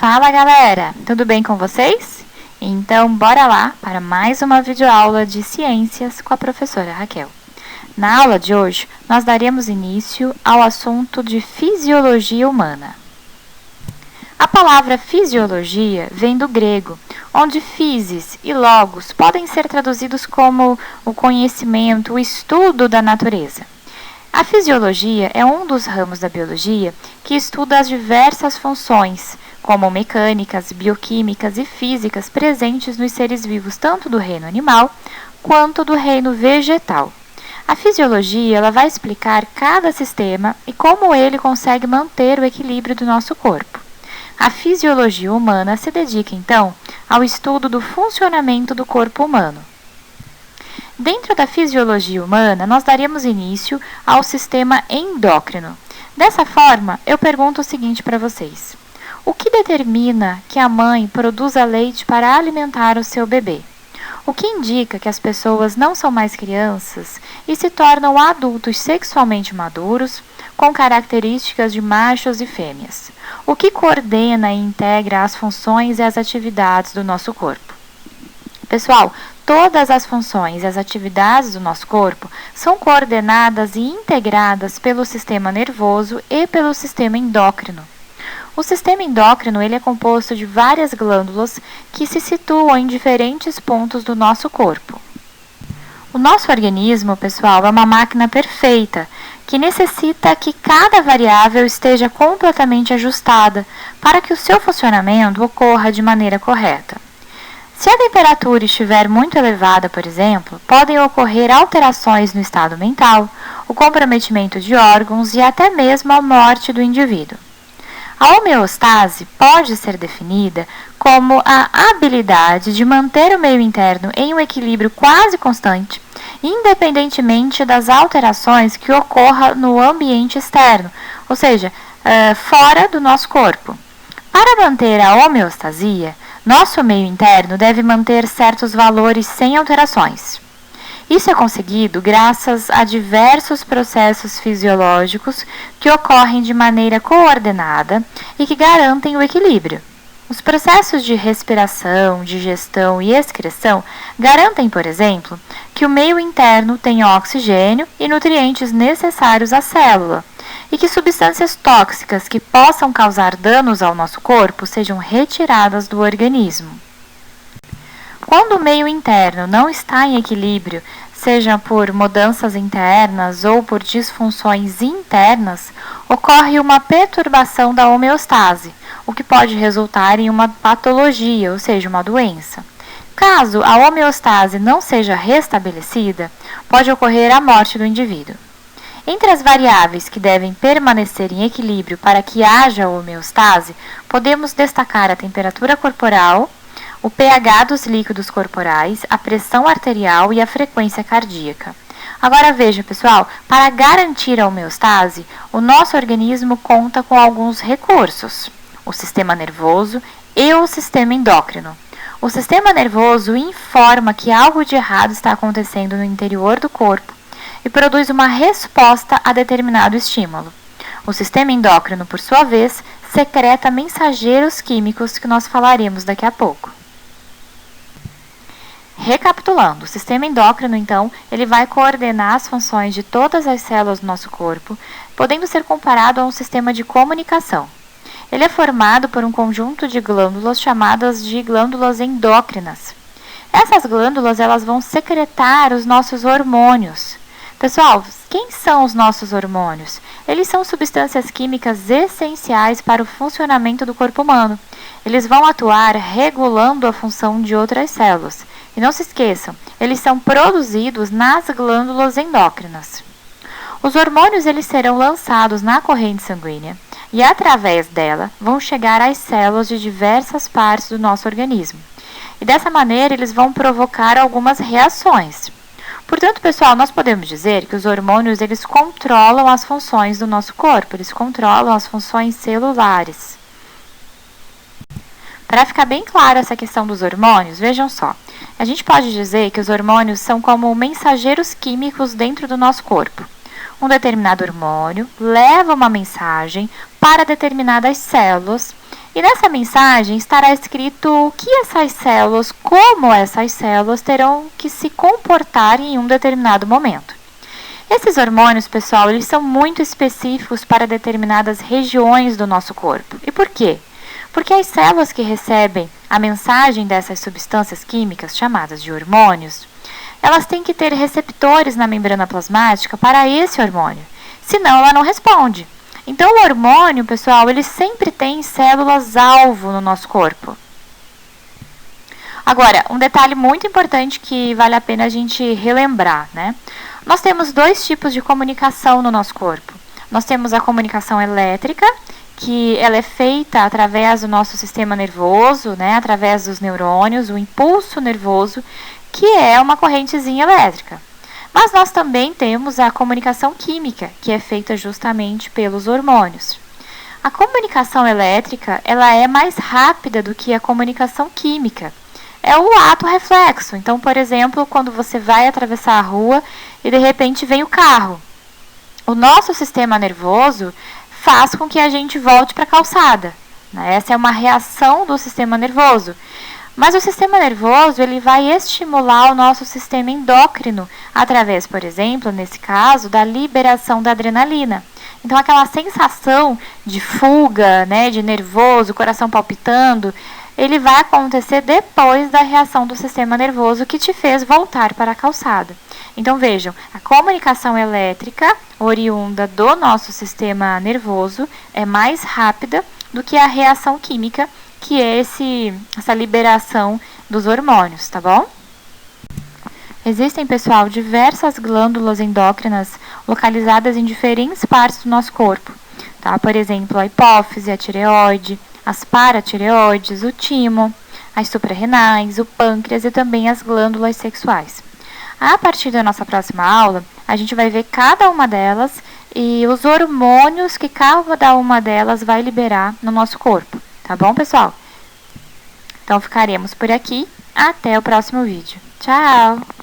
Fala galera, tudo bem com vocês? Então bora lá para mais uma videoaula de ciências com a professora Raquel. Na aula de hoje, nós daremos início ao assunto de fisiologia humana. A palavra fisiologia vem do grego, onde physis e logos podem ser traduzidos como o conhecimento, o estudo da natureza. A fisiologia é um dos ramos da biologia que estuda as diversas funções, como mecânicas, bioquímicas e físicas presentes nos seres vivos tanto do reino animal quanto do reino vegetal. A fisiologia ela vai explicar cada sistema e como ele consegue manter o equilíbrio do nosso corpo. A fisiologia humana se dedica, então, ao estudo do funcionamento do corpo humano. Dentro da fisiologia humana, nós daremos início ao sistema endócrino. Dessa forma, eu pergunto o seguinte para vocês. O que determina que a mãe produza leite para alimentar o seu bebê? O que indica que as pessoas não são mais crianças e se tornam adultos sexualmente maduros, com características de machos e fêmeas? O que coordena e integra as funções e as atividades do nosso corpo? Pessoal, todas as funções e as atividades do nosso corpo são coordenadas e integradas pelo sistema nervoso e pelo sistema endócrino. O sistema endócrino ele é composto de várias glândulas que se situam em diferentes pontos do nosso corpo. O nosso organismo, pessoal, é uma máquina perfeita, que necessita que cada variável esteja completamente ajustada para que o seu funcionamento ocorra de maneira correta. Se a temperatura estiver muito elevada, por exemplo, podem ocorrer alterações no estado mental, o comprometimento de órgãos e até mesmo a morte do indivíduo. A homeostase pode ser definida como a habilidade de manter o meio interno em um equilíbrio quase constante, independentemente das alterações que ocorram no ambiente externo, ou seja, fora do nosso corpo. Para manter a homeostasia, nosso meio interno deve manter certos valores sem alterações. Isso é conseguido graças a diversos processos fisiológicos que ocorrem de maneira coordenada e que garantem o equilíbrio. Os processos de respiração, digestão e excreção garantem, por exemplo, que o meio interno tenha oxigênio e nutrientes necessários à célula e que substâncias tóxicas que possam causar danos ao nosso corpo sejam retiradas do organismo. Quando o meio interno não está em equilíbrio, seja por mudanças internas ou por disfunções internas, ocorre uma perturbação da homeostase, o que pode resultar em uma patologia, ou seja, uma doença. Caso a homeostase não seja restabelecida, pode ocorrer a morte do indivíduo. Entre as variáveis que devem permanecer em equilíbrio para que haja homeostase, podemos destacar a temperatura corporal, o pH dos líquidos corporais, a pressão arterial e a frequência cardíaca. Agora veja, pessoal, para garantir a homeostase, o nosso organismo conta com alguns recursos: o sistema nervoso e o sistema endócrino. O sistema nervoso informa que algo de errado está acontecendo no interior do corpo e produz uma resposta a determinado estímulo. O sistema endócrino, por sua vez, secreta mensageiros químicos que nós falaremos daqui a pouco. Recapitulando, o sistema endócrino, então, ele vai coordenar as funções de todas as células do nosso corpo, podendo ser comparado a um sistema de comunicação. Ele é formado por um conjunto de glândulas chamadas de glândulas endócrinas. Essas glândulas elas vão secretar os nossos hormônios. Pessoal, quem são os nossos hormônios? Eles são substâncias químicas essenciais para o funcionamento do corpo humano. Eles vão atuar regulando a função de outras células. E não se esqueçam, eles são produzidos nas glândulas endócrinas. Os hormônios eles serão lançados na corrente sanguínea e, através dela, vão chegar às células de diversas partes do nosso organismo. E dessa maneira, eles vão provocar algumas reações. Portanto, pessoal, nós podemos dizer que os hormônios eles controlam as funções do nosso corpo, eles controlam as funções celulares. Para ficar bem claro essa questão dos hormônios, vejam só. A gente pode dizer que os hormônios são como mensageiros químicos dentro do nosso corpo. Um determinado hormônio leva uma mensagem para determinadas células E nessa mensagem estará escrito o que essas células, como essas células terão que se comportar em um determinado momento. Esses hormônios, pessoal, eles são muito específicos para determinadas regiões do nosso corpo. E por quê? Porque as células que recebem a mensagem dessas substâncias químicas, chamadas de hormônios, elas têm que ter receptores na membrana plasmática para esse hormônio, senão ela não responde. Então, o hormônio, pessoal, ele sempre tem células-alvo no nosso corpo. Agora, um detalhe muito importante que vale a pena a gente relembrar, né? Nós temos dois tipos de comunicação no nosso corpo. Nós temos a comunicação elétrica, que ela é feita através do nosso sistema nervoso, né? Através dos neurônios, o impulso nervoso, que é uma correntezinha elétrica. Mas nós também temos a comunicação química, que é feita justamente pelos hormônios. A comunicação elétrica, ela é mais rápida do que a comunicação química. É o ato reflexo. Então, por exemplo, quando você vai atravessar a rua e de repente vem o carro. O nosso sistema nervoso faz com que a gente volte para a calçada, né? Essa é uma reação do sistema nervoso. Mas o sistema nervoso, ele vai estimular o nosso sistema endócrino através, por exemplo, nesse caso, da liberação da adrenalina. Então, aquela sensação de fuga, né, de nervoso, coração palpitando, ele vai acontecer depois da reação do sistema nervoso que te fez voltar para a calçada. Então, vejam, a comunicação elétrica oriunda do nosso sistema nervoso é mais rápida do que a reação química, que é essa liberação dos hormônios, tá bom? Existem, pessoal, diversas glândulas endócrinas localizadas em diferentes partes do nosso corpo, tá? Por exemplo, a hipófise, a tireoide, as paratireoides, o timo, as suprarrenais, o pâncreas e também as glândulas sexuais. A partir da nossa próxima aula, a gente vai ver cada uma delas e os hormônios que cada uma delas vai liberar no nosso corpo. Tá bom, pessoal? Então, ficaremos por aqui. Até o próximo vídeo. Tchau!